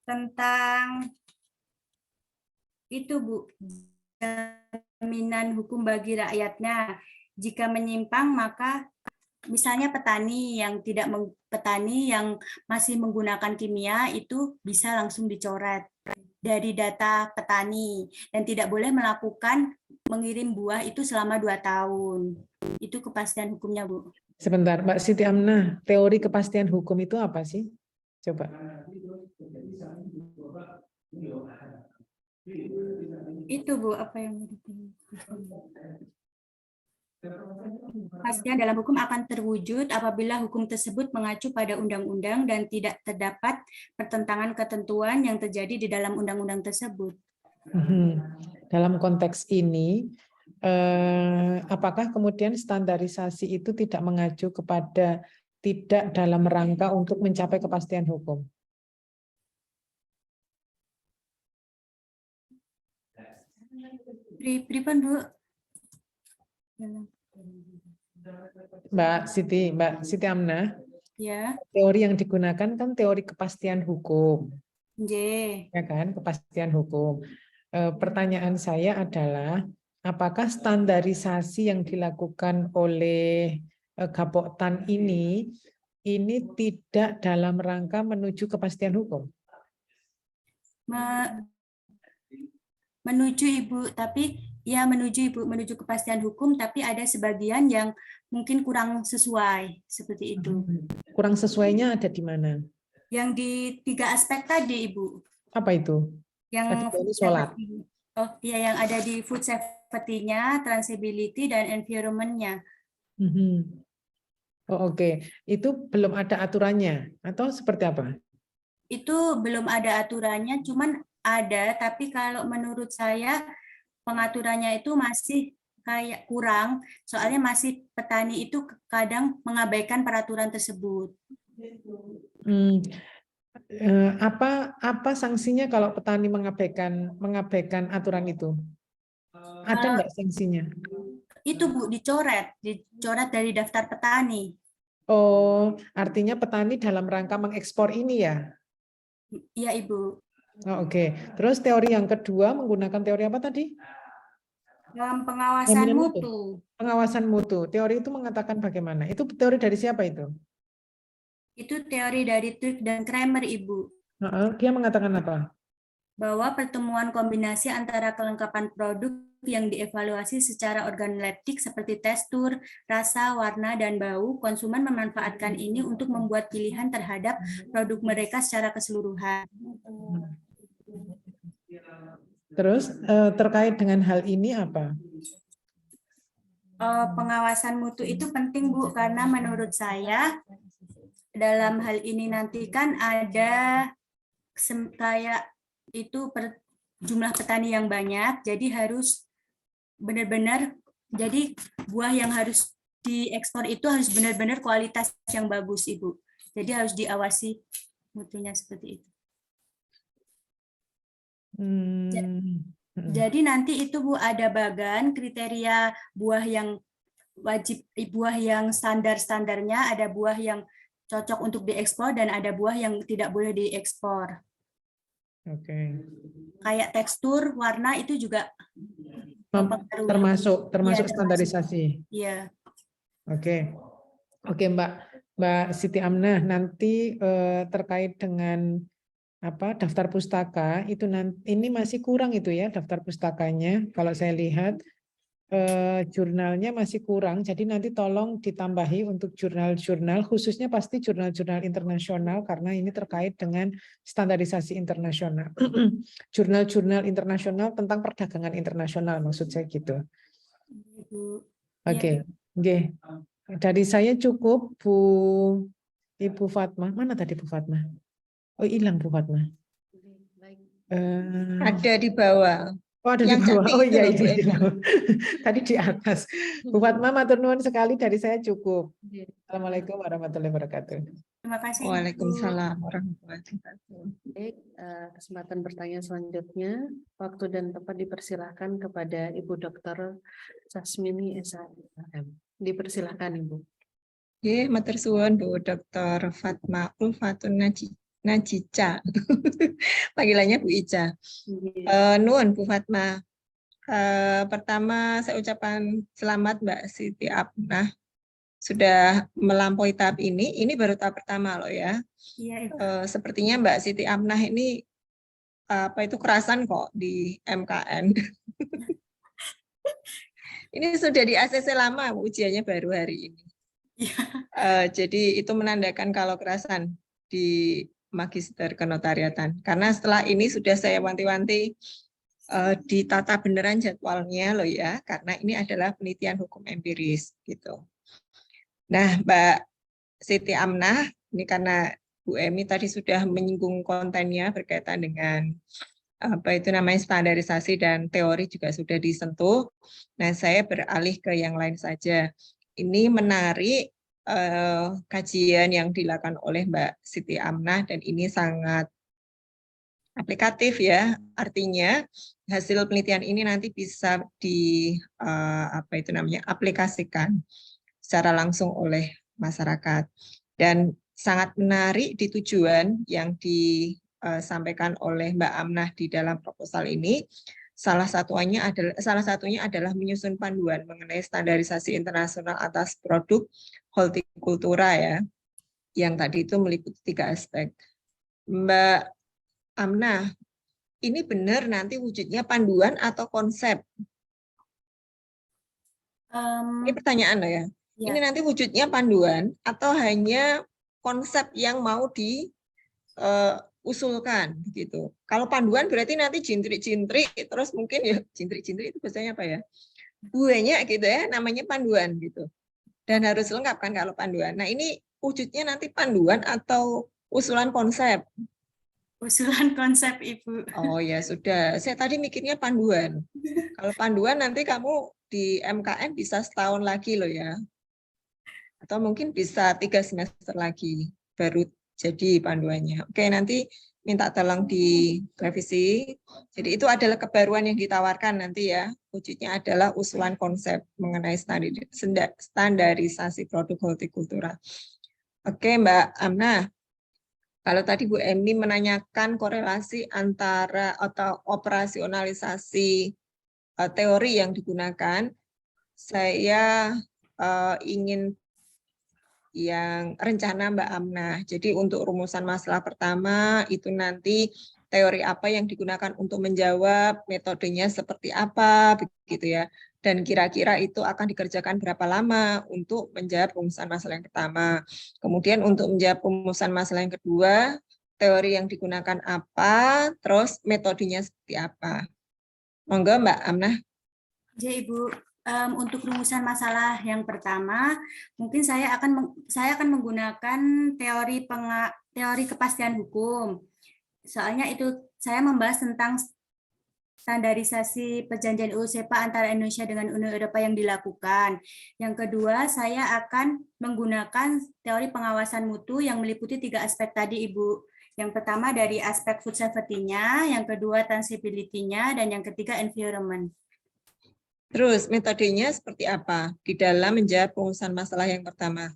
tentang itu, Bu, jaminan hukum bagi rakyatnya. Jika menyimpang, maka misalnya petani yang masih menggunakan kimia itu bisa langsung dicoret dari data petani, dan tidak boleh mengirim buah itu selama 2 tahun. Itu kepastian hukumnya, Bu. Sebentar, Mbak Siti Amnah, teori kepastian hukum itu apa sih? Coba. Itu, Bu, apa yang kepastian dalam hukum akan terwujud apabila hukum tersebut mengacu pada undang-undang dan tidak terdapat pertentangan ketentuan yang terjadi di dalam undang-undang tersebut. Dalam konteks ini, apakah kemudian standarisasi itu tidak mengacu kepada tidak dalam rangka untuk mencapai kepastian hukum? Pripun, Bu? Mbak Siti Amnah, Ya. teori yang digunakan kan teori kepastian hukum. Ya kan, kepastian hukum. Pertanyaan saya adalah, apakah standarisasi yang dilakukan oleh Gapoktan ini tidak dalam rangka menuju kepastian hukum? Menuju Ibu, tapi ya menuju kepastian hukum, tapi ada sebagian yang mungkin kurang sesuai seperti itu. Kurang sesuainya ada di mana? Yang di 3 aspek tadi Ibu. Apa itu? Yang Tadi food ini sholat. safety. Oh iya, yang ada di food safety-nya, traceability dan environment-nya. Oh, oke. Itu belum ada aturannya atau seperti apa? Itu belum ada aturannya, cuman ada, tapi kalau menurut saya pengaturannya itu masih kayak kurang, soalnya masih petani itu kadang mengabaikan peraturan tersebut. Apa sanksinya kalau petani mengabaikan aturan itu? Ada nggak sanksinya? Itu Bu, dicoret dari daftar petani. Oh, artinya petani dalam rangka mengekspor ini ya? Iya Ibu. Oh, oke. Terus teori yang kedua menggunakan teori apa tadi? Pengawasan Jaminan mutu. Pengawasan mutu. Teori itu mengatakan bagaimana? Itu teori dari siapa itu? Itu teori dari Turk dan Kramer Ibu. Dia mengatakan apa? Bahwa pertemuan kombinasi antara kelengkapan produk yang dievaluasi secara organoleptik seperti tekstur, rasa, warna, dan bau, konsumen memanfaatkan ini untuk membuat pilihan terhadap produk mereka secara keseluruhan. Terus terkait dengan hal ini apa? Pengawasan mutu itu penting Bu, karena menurut saya dalam hal ini nanti kan ada kayak itu jumlah petani yang banyak, jadi harus benar-benar, jadi buah yang harus diekspor itu harus benar-benar kualitas yang bagus Ibu. Jadi harus diawasi mutunya seperti itu. Jadi nanti itu Bu ada bagan kriteria buah yang wajib, buah yang standar-standarnya, ada buah yang cocok untuk diekspor dan ada buah yang tidak boleh diekspor. Oke. Kayak tekstur, warna itu juga termasuk standarisasi. Iya. Oke. Oke, Mbak Siti Amnah, nanti terkait dengan daftar pustaka itu ini masih kurang itu ya, daftar pustakanya. Kalau saya lihat jurnalnya masih kurang, jadi nanti tolong ditambahi untuk jurnal-jurnal, khususnya pasti jurnal-jurnal internasional karena ini terkait dengan standarisasi internasional. Jurnal-jurnal internasional tentang perdagangan internasional maksud saya gitu. Oke. Dari saya cukup, Ibu Fatma. Mana tadi Bu Fatma? Oh, hilang Bu Fatma. Ada di bawah. Oh, ada di bawah. Oh iya, itu, itu. Tadi di atas. Bu Fatma, matur nuwun sekali, dari saya cukup. Assalamualaikum warahmatullahi wabarakatuh. Terima kasih. Waalaikumsalam warahmatullahi wabarakatuh. Baik, kesempatan bertanya selanjutnya, waktu dan tempat dipersilahkan kepada Ibu Dr. Sasmini SHM. Dipersilahkan Ibu. Oke, matur suwun Bu Dr. Fatma Ulfatun Najica. Panggilannya Bu Ica. Nuwun Bu Fatma. Pertama saya ucapkan selamat Mbak Siti Amnah sudah melampaui tahap ini. Ini baru tahap pertama loh ya. Iya. Sepertinya Mbak Siti Amnah ini kerasan kok di MKN. Ini sudah di ACC lama, ujiannya baru hari ini. Jadi itu menandakan kalau kerasan di magister kenotariatan. Karena setelah ini sudah saya wanti-wanti ditata beneran jadwalnya loh ya, karena ini adalah penelitian hukum empiris gitu. Nah, Mbak Siti Amnah, ini karena Bu Emi tadi sudah menyinggung kontennya berkaitan dengan standarisasi dan teori juga sudah disentuh. Nah, saya beralih ke yang lain saja. Ini menarik kajian yang dilakukan oleh Mbak Siti Amnah dan ini sangat aplikatif ya. Artinya hasil penelitian ini nanti bisa aplikasikan secara langsung oleh masyarakat. Dan sangat menarik di tujuan yang disampaikan oleh Mbak Amnah di dalam proposal ini, salah satunya adalah menyusun panduan mengenai standarisasi internasional atas produk hortikultura ya, yang tadi itu meliputi 3 aspek. Mbak Amnah, ini benar nanti wujudnya panduan atau konsep? Ini pertanyaan loh ya. Ya. Ini nanti wujudnya panduan atau hanya konsep yang mau diusulkan gitu. Kalau panduan berarti nanti jintrik-jintrik, terus mungkin ya jintrik-jintrik itu bahasanya apa ya? Banyak gitu ya, namanya panduan gitu. Dan harus lengkap kan kalau panduan. Nah ini wujudnya nanti panduan atau usulan konsep? Usulan konsep Ibu. Oh ya sudah, saya tadi mikirnya panduan. Kalau panduan nanti kamu di MKN bisa setahun lagi loh ya. Atau mungkin bisa 3 semester lagi baru jadi panduannya. Oke, nanti minta tolong direvisi. Jadi itu adalah kebaruan yang ditawarkan nanti ya. Wujudnya adalah usulan konsep mengenai standarisasi produk hortikultura. Oke, Mbak Amnah. Kalau tadi Bu Emi menanyakan korelasi antara atau operasionalisasi teori yang digunakan, saya ingin yang rencana Mbak Amnah. Jadi untuk rumusan masalah pertama itu nanti teori apa yang digunakan untuk menjawab, metodenya seperti apa, begitu ya. Dan kira-kira itu akan dikerjakan berapa lama untuk menjawab rumusan masalah yang pertama. Kemudian untuk menjawab rumusan masalah yang kedua, teori yang digunakan apa, terus metodenya seperti apa. Monggo Mbak Amnah. Ya Ibu. Untuk rumusan masalah yang pertama, mungkin saya akan menggunakan teori kepastian hukum. Soalnya itu saya membahas tentang standarisasi perjanjian EU-SEPA antara Indonesia dengan Uni Eropa yang dilakukan. Yang kedua, saya akan menggunakan teori pengawasan mutu yang meliputi 3 aspek tadi, Ibu. Yang pertama dari aspek food safety-nya, yang kedua traceability-nya, dan yang ketiga environment. Terus metodenya seperti apa di dalam menjawab rumusan masalah yang pertama?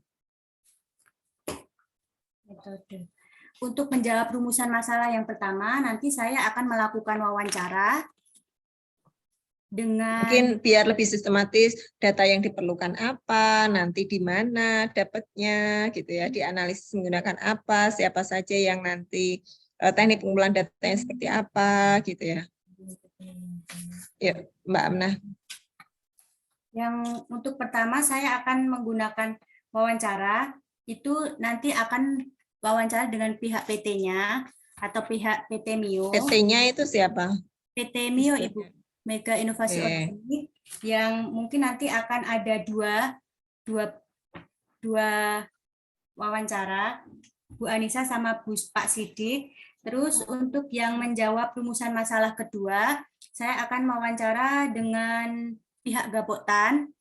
Metode. Untuk menjawab rumusan masalah yang pertama, nanti saya akan melakukan wawancara dengan mungkin biar lebih sistematis, data yang diperlukan apa, nanti di mana dapatnya, gitu ya, dianalisis menggunakan apa, siapa saja yang nanti teknik pengumpulan datanya seperti apa, gitu ya. Yuk, Mbak Amnah. Yang untuk pertama saya akan menggunakan wawancara, itu nanti akan wawancara dengan pihak PT-nya atau pihak PT Mio. PT-nya itu siapa? PT Mio Ibu, Mega Inovasi Organik, yang mungkin nanti akan ada dua wawancara, Bu Anissa sama Pak Sidik. Terus untuk yang menjawab rumusan masalah kedua, saya akan wawancara dengan pihak Gapoktan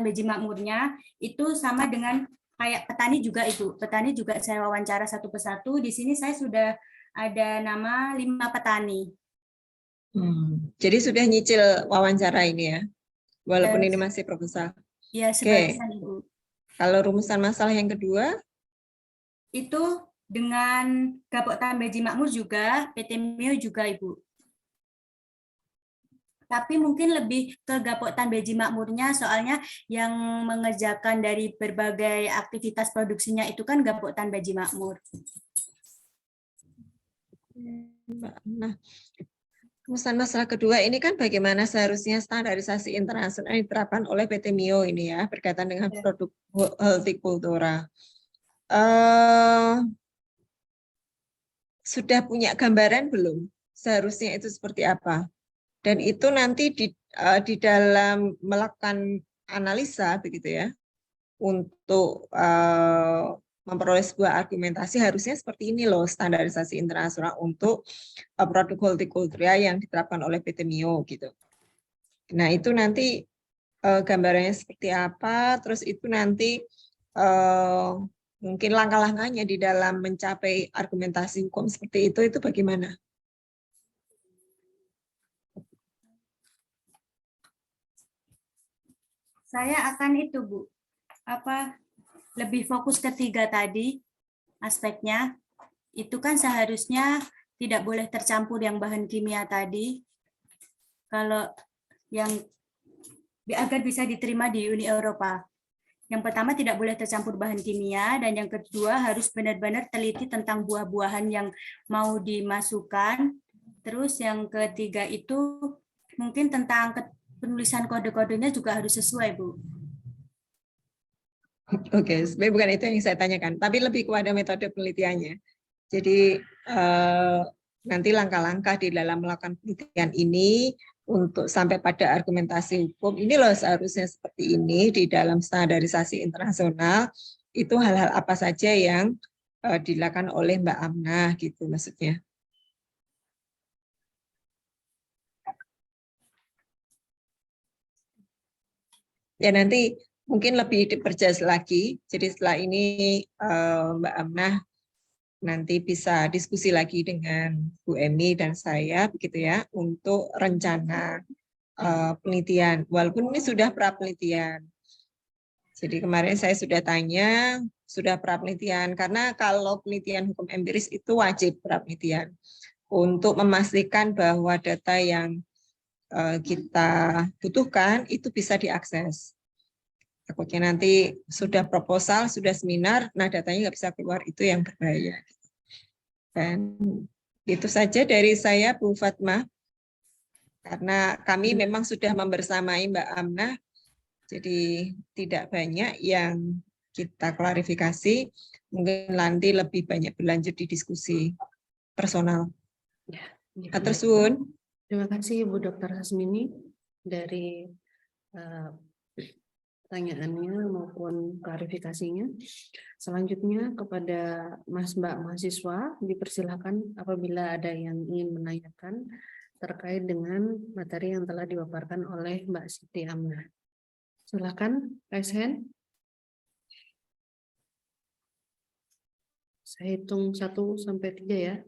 Beji Makmurnya, itu sama dengan kayak petani juga Ibu. Petani juga saya wawancara satu persatu. Di sini saya sudah ada nama 5 petani. Jadi sudah nyicil wawancara ini ya, walaupun ini masih proposal. Ya, sebagian Ibu. Kalau rumusan masalah yang kedua? Itu dengan Gapoktan Beji Makmur juga, PT Mio juga Ibu. Tapi mungkin lebih ke Gapoktan Beji Makmurnya, soalnya yang mengerjakan dari berbagai aktivitas produksinya itu kan Gapoktan Beji Makmur. Nah, rumusan masalah kedua ini kan bagaimana seharusnya standarisasi internasional diterapkan oleh PT Mio ini ya, berkaitan dengan produk hortikultura. Sudah punya gambaran belum? Seharusnya itu seperti apa? Dan itu nanti di dalam melakukan analisa begitu ya, untuk memperoleh sebuah argumentasi harusnya seperti ini loh standarisasi internasional untuk produk hortikultura yang diterapkan oleh PT Mio gitu. Nah itu nanti gambarannya seperti apa, terus itu nanti mungkin langkah-langkahnya di dalam mencapai argumentasi hukum seperti itu bagaimana? Saya akan itu Bu, lebih fokus ke 3 tadi aspeknya. Itu kan seharusnya tidak boleh tercampur yang bahan kimia tadi. kalau yang agar bisa diterima di Uni Eropa. Yang pertama tidak boleh tercampur bahan kimia, dan yang kedua harus benar-benar teliti tentang buah-buahan yang mau dimasukkan. Terus yang ketiga itu mungkin tentang penulisan kode-kodenya juga harus sesuai, Bu. Oke, sebenarnya bukan itu yang saya tanyakan, tapi lebih kepada metode penelitiannya. Jadi nanti langkah-langkah di dalam melakukan penelitian ini untuk sampai pada argumentasi hukum, ini loh seharusnya seperti ini di dalam standarisasi internasional, itu hal-hal apa saja yang dilakukan oleh Mbak Amnah gitu maksudnya. Ya nanti mungkin lebih diperjelas lagi. Jadi setelah ini Mbak Amnah nanti bisa diskusi lagi dengan Bu Emi dan saya begitu ya untuk rencana penelitian. Walaupun ini sudah pra penelitian. Jadi kemarin saya sudah tanya sudah pra penelitian karena kalau penelitian hukum empiris itu wajib pra penelitian untuk memastikan bahwa data yang kita butuhkan itu bisa diakses. Takutnya nanti sudah proposal, sudah seminar, nah datanya nggak bisa keluar, itu yang berbahaya. Dan itu saja dari saya, Bu Fatma. Karena kami memang sudah membersamai Mbak Amnah, jadi tidak banyak yang kita klarifikasi, mungkin nanti lebih banyak berlanjut di diskusi personal. Atur suwun. Terima kasih Bu Dr. Hasmini dari pertanyaannya maupun klarifikasinya. Selanjutnya kepada Mas Mbak mahasiswa dipersilakan apabila ada yang ingin menanyakan terkait dengan materi yang telah dipaparkan oleh Mbak Siti Amnah. Silakan, raise hand. Saya hitung 1 sampai 3 ya.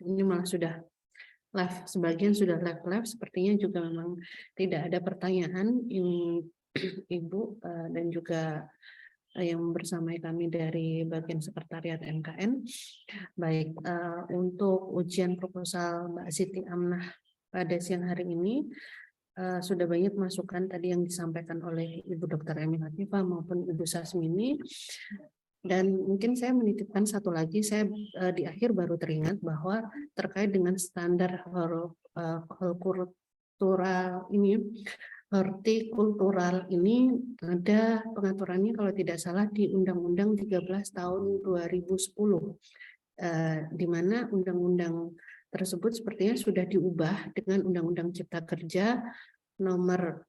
Ini malah sudah live, sebagian sudah live, sepertinya juga memang tidak ada pertanyaan Ibu dan juga yang bersamai kami dari bagian sekretariat MKN. Baik, untuk ujian proposal Mbak Siti Amnah pada siang hari ini sudah banyak masukan tadi yang disampaikan oleh Ibu Dr. Emi Latifah maupun Ibu Sasmini. Dan mungkin saya menitipkan satu lagi, saya di akhir baru teringat bahwa terkait dengan standar hortikultural ini ada pengaturannya kalau tidak salah di Undang-Undang 13 tahun 2010, di mana undang-undang tersebut sepertinya sudah diubah dengan Undang-Undang Cipta Kerja nomor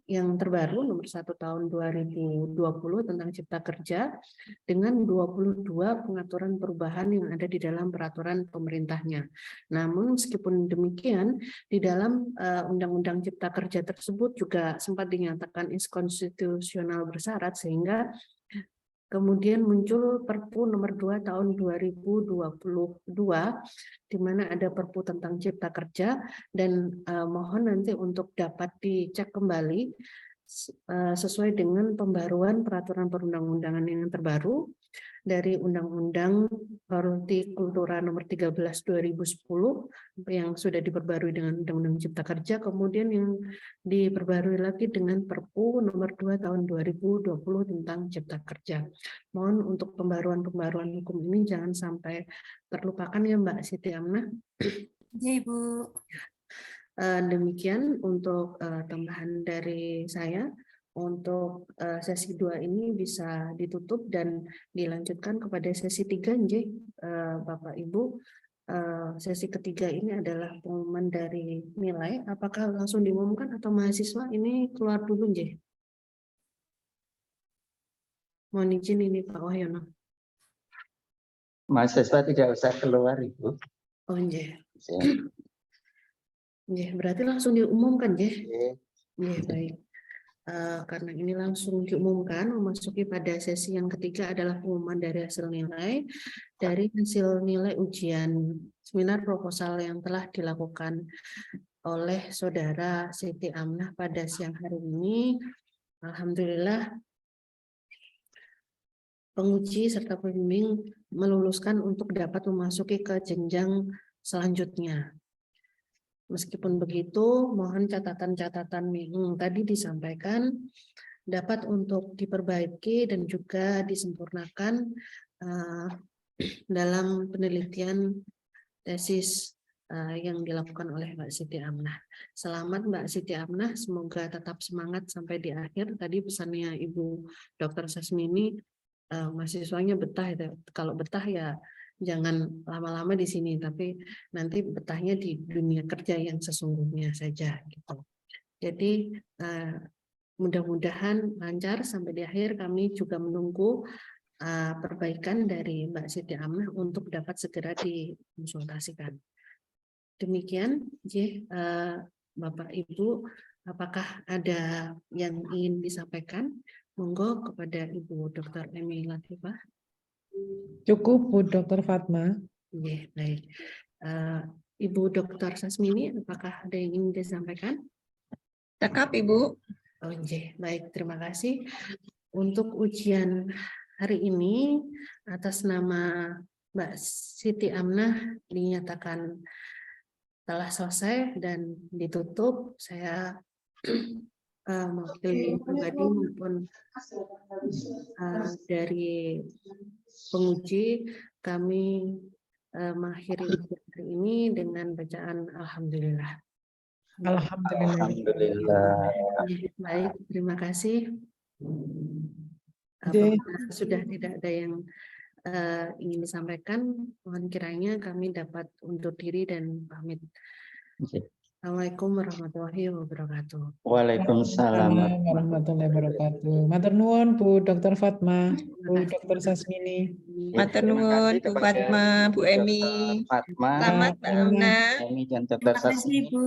yang terbaru nomor 1 tahun 2020 tentang Cipta Kerja dengan 22 pengaturan perubahan yang ada di dalam peraturan pemerintahnya. Namun meskipun demikian di dalam Undang-Undang Cipta Kerja tersebut juga sempat dinyatakan inkonstitusional bersyarat sehingga kemudian muncul Perpu nomor 2 tahun 2022 di mana ada Perpu tentang Cipta Kerja dan mohon nanti untuk dapat dicek kembali sesuai dengan pembaruan peraturan perundang-undangan yang terbaru dari Undang-Undang Hortikultura nomor 13 2010 yang sudah diperbarui dengan Undang-Undang Cipta Kerja, kemudian yang diperbarui lagi dengan Perpu nomor 2 tahun 2020 tentang Cipta Kerja. Mohon untuk pembaruan-pembaruan hukum ini jangan sampai terlupakan ya Mbak Siti Amnah. Ya, Ibu. Demikian untuk tambahan dari saya. Untuk sesi 2 ini bisa ditutup dan dilanjutkan kepada sesi 3, Bapak Ibu. Sesi ketiga ini adalah pengumuman dari nilai. Apakah langsung diumumkan atau mahasiswa ini keluar dulu, Nje? Mohon izin ini Pak Wahyono. Mahasiswa tidak usah keluar, Ibu. Oh, Nje. Nje, berarti langsung diumumkan, Nje? Nje, baik. Karena ini langsung diumumkan, memasuki pada sesi yang ketiga adalah pengumuman dari hasil nilai. Dari hasil nilai ujian seminar proposal yang telah dilakukan oleh Saudara Siti Amnah pada siang hari ini, alhamdulillah penguji serta pembimbing meluluskan untuk dapat memasuki ke jenjang selanjutnya. Meskipun begitu, mohon catatan-catatan yang tadi disampaikan dapat untuk diperbaiki dan juga disempurnakan dalam penelitian tesis yang dilakukan oleh Mbak Siti Amnah. Selamat Mbak Siti Amnah, semoga tetap semangat sampai di akhir. Tadi pesannya Ibu Dr. Sasmini, mahasiswanya betah. Kalau betah ya jangan lama-lama di sini, tapi nanti betahnya di dunia kerja yang sesungguhnya saja gitu. Jadi mudah-mudahan lancar sampai di akhir. Kami juga menunggu perbaikan dari Mbak Siti Amnah untuk dapat segera dikonsultasikan. Demikian, Bapak Ibu, apakah ada yang ingin disampaikan? Monggo kepada Ibu Dr. Emi Latifah. Cukup Bu Dr. Fatma. Baik. Ibu Dr. Sasmini, apakah ada yang ingin disampaikan? Cakap Ibu. Baik, terima kasih. Untuk ujian hari ini, atas nama Mbak Siti Amnah dinyatakan telah selesai dan ditutup. Saya mewakili pribadi maupun dari penguji, kami mengakhiri ujian hari ini dengan bacaan Alhamdulillah. Alhamdulillah. Baik, terima kasih. Apabila sudah tidak ada yang ingin disampaikan, mohon kiranya kami dapat undur diri dan pamit. Assalamualaikum warahmatullahi wabarakatuh. Waalaikumsalam warahmatullahi wabarakatuh. Matur nuwun Bu Dr. Fatma, Bu Dr. Sasmini. Matur nuwun Bu Fatma, Bu Emi. Fatma, Selamat Mbak Amnah. Emi dan Dr. Terima kasih Sasmini. Ibu.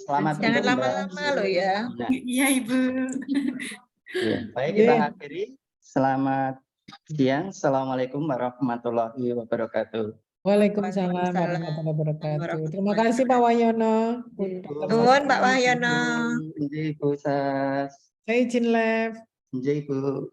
Selamat Jangan untuk Mbak. lama-lama loh ya. Nah, Iya Ibu. ya. Baik, kita akhiri. Selamat siang. Assalamualaikum warahmatullahi wabarakatuh. Waalaikumsalam warahmatullahi wabarakatuh. Terima kasih Pak Wahyono. Bu Dr. Nuwun Pak Sasmini. Wahyono. Ibu Sas. Saya izin live. Ibu.